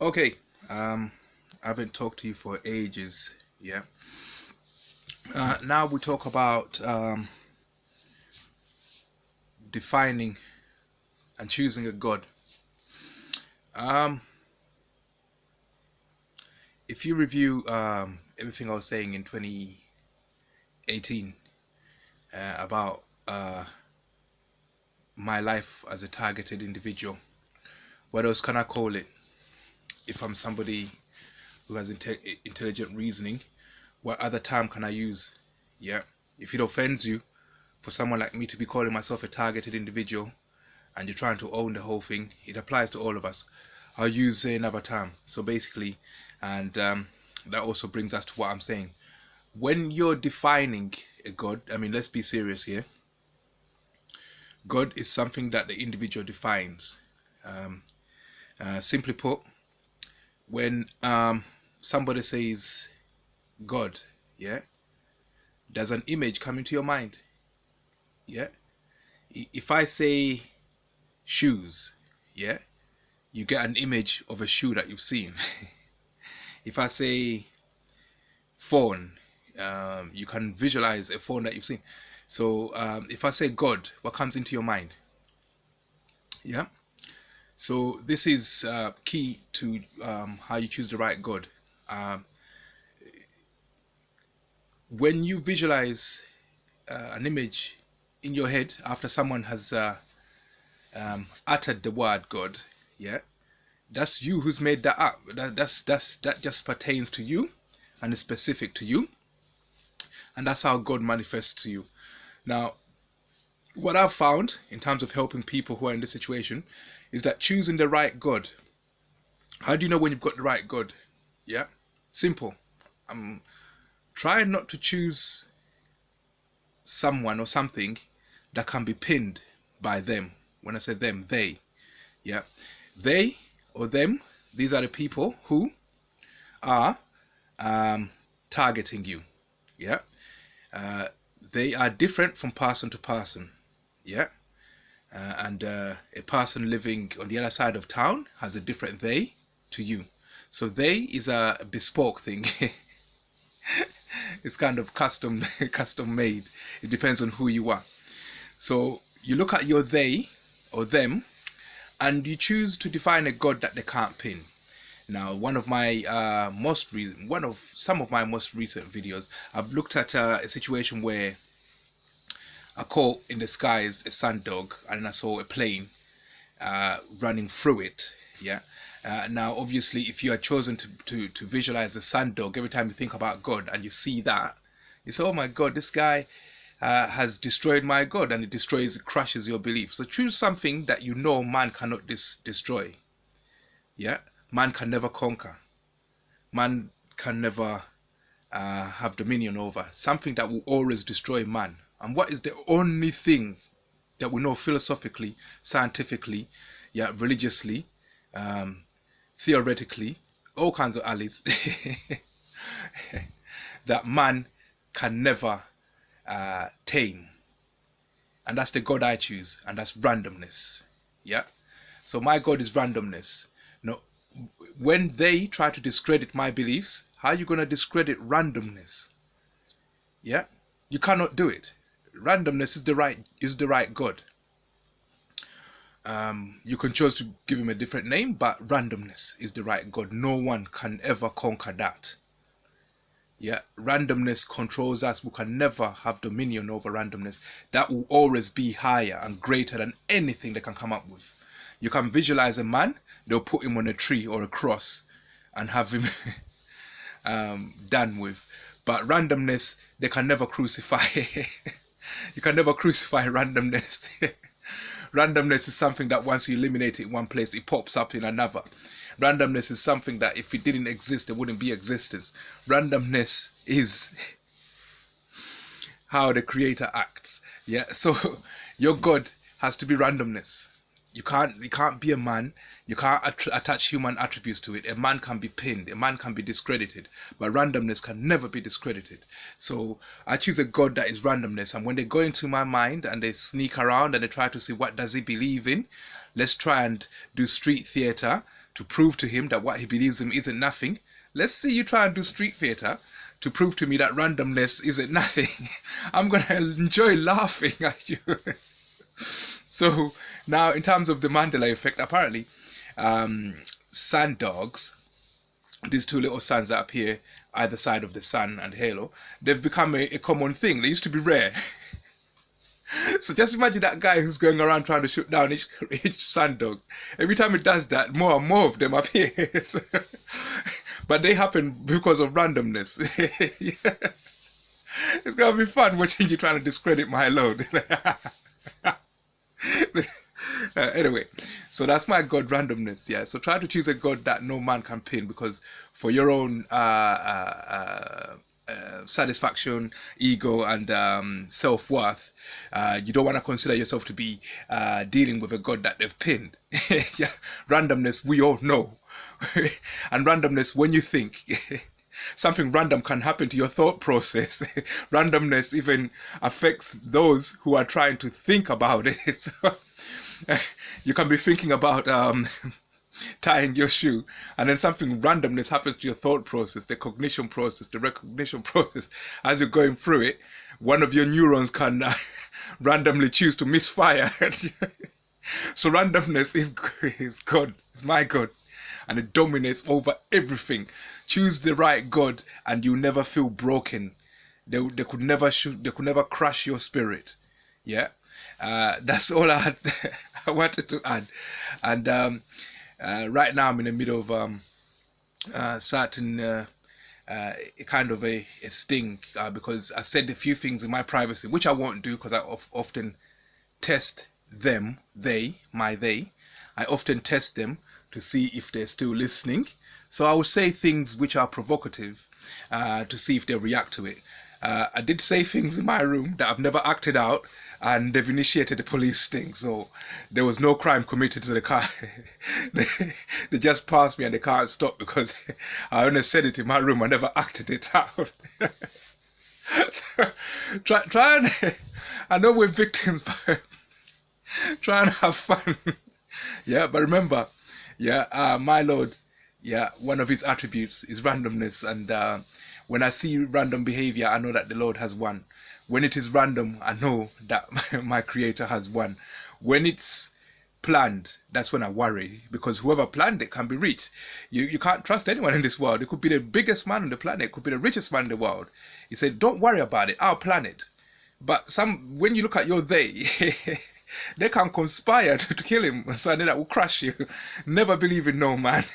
Okay, I haven't talked to you for ages. Yeah. Now we talk about defining and choosing a God. Um, if you review everything I was saying in 2018 about my life as a targeted individual, what else can I call it? If I'm somebody who has intelligent reasoning, what other term can I use? Yeah. If it offends you for someone like me to be calling myself a targeted individual, and you're trying to own the whole thing, it applies to all of us. I'll use another term. So basically, and that also brings us to what I'm saying. When you're defining a God, I mean, let's be serious here. God is something that the individual defines. Simply put, when somebody says God, yeah, does an image come into your mind? Yeah. If I say shoes, yeah, you get an image of a shoe that you've seen. If I say phone, you can visualize a phone that you've seen. So if I say God, what comes into your mind? Yeah. So this is key to how you choose the right God. Um, when you visualize an image in your head after someone has uttered the word God, yeah, that's you who's made that up. That just pertains to you and is specific to you, and that's how God manifests to you. Now, what I've found in terms of helping people who are in this situation is that choosing the right God. How do you know when you've got the right God? Yeah, simple. Try not to choose someone or something that can be pinned by them. When I say them, they. Yeah, they or them. These are the people who are targeting you. Yeah, they are different from person to person. Yeah. And a person living on the other side of town has a different they to you. So they is a bespoke thing. It's kind of custom made. It depends on who you are. So you look at your they or them, and you choose to define a God that they can't pin. Now, one of some of my most recent videos, I've looked at a situation where I caught in the skies a sand dog, and I saw a plane running through it. Yeah. Now, obviously, if you are chosen to visualize the sand dog, every time you think about God and you see that, you say, "Oh my God, this guy has destroyed my God," and it crushes your belief. So choose something that you know man cannot destroy. Yeah. Man can never conquer. Man can never have dominion over. Something that will always destroy man. And what is the only thing that we know philosophically, scientifically, yeah, religiously, theoretically, all kinds of alleys, that man can never tame? And that's the God I choose, and that's randomness. Yeah. So my God is randomness. No, when they try to discredit my beliefs, how are you going to discredit randomness? Yeah, you cannot do it. Randomness is the right God. You can choose to give him a different name, but randomness is the right God. No one can ever conquer that. Yeah, randomness controls us. We can never have dominion over randomness. That will always be higher and greater than anything they can come up with. You can visualize a man, they'll put him on a tree or a cross and have him done with. But randomness, they can never crucify. You can never crucify randomness. Randomness is something that once you eliminate it in one place, it pops up in another. Randomness is something that if it didn't exist, there wouldn't be existence. Randomness is how the creator acts. Yeah, so your God has to be randomness. You can't be a man. You can't attach human attributes to it. A man can be pinned. A man can be discredited. But randomness can never be discredited. So I choose a God that is randomness. And when they go into my mind and they sneak around and they try to see what does he believe in, let's try and do street theater to prove to him that what he believes in isn't nothing. Let's see you try and do street theatre to prove to me that randomness isn't nothing. I'm going to enjoy laughing at you. So now, in terms of the Mandela effect, apparently, sand dogs, these two little suns that appear either side of the sun and halo, they've become a common thing. They used to be rare. So just imagine that guy who's going around trying to shoot down each sand dog. Every time he does that, more and more of them appear. But they happen because of randomness. Yeah. It's going to be fun watching you trying to discredit my load. Anyway, so that's my God, randomness. Yeah, so try to choose a God that no man can pin, because for your own satisfaction, ego, and self-worth, you don't want to consider yourself to be dealing with a God that they've pinned. Yeah, randomness, we all know. And randomness, when you think something random can happen to your thought process. Randomness even affects those who are trying to think about it. So, you can be thinking about tying your shoe, and then something randomness happens to your thought process, the cognition process, the recognition process. As you're going through it, one of your neurons can randomly choose to misfire. So randomness is God, is my God, and it dominates over everything. Choose the right God, and you never feel broken. They could never shoot. They could never crush your spirit. Yeah, that's all I wanted to add. And right now I'm in the middle of certain kind of a sting because I said a few things in my privacy, which I won't do because I often test them. They. I often test them to see if they're still listening. So I will say things which are provocative to see if they react to it. I did say things in my room that I've never acted out, and they've initiated the police sting. So there was no crime committed to the car. They just passed me and they can't stop because I only said it in my room. I never acted it out. Try and, I know we're victims, but try and have fun. Yeah, but remember, yeah, my Lord, yeah, one of his attributes is randomness. And when I see random behavior, I know that the Lord has won. When it is random, I know that my Creator has won. When it's planned, that's when I worry, because whoever planned it can be reached. You can't trust anyone in this world. It could be the biggest man on the planet. It could be the richest man in the world. He said, don't worry about it. I'll plan it. But when you look at your they, they can conspire to kill him. So I know that will crush you. Never believe in no man.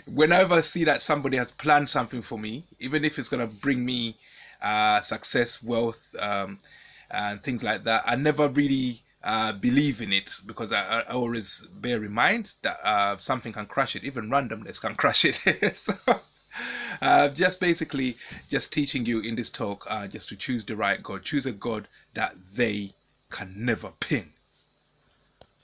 Whenever I see that somebody has planned something for me, even if it's going to bring me success, wealth, and things like that, I never really believe in it, because I always bear in mind that something can crush it. Even randomness can crush it. So, just basically just teaching you in this talk just to choose the right God. Choose a God that they can never pin.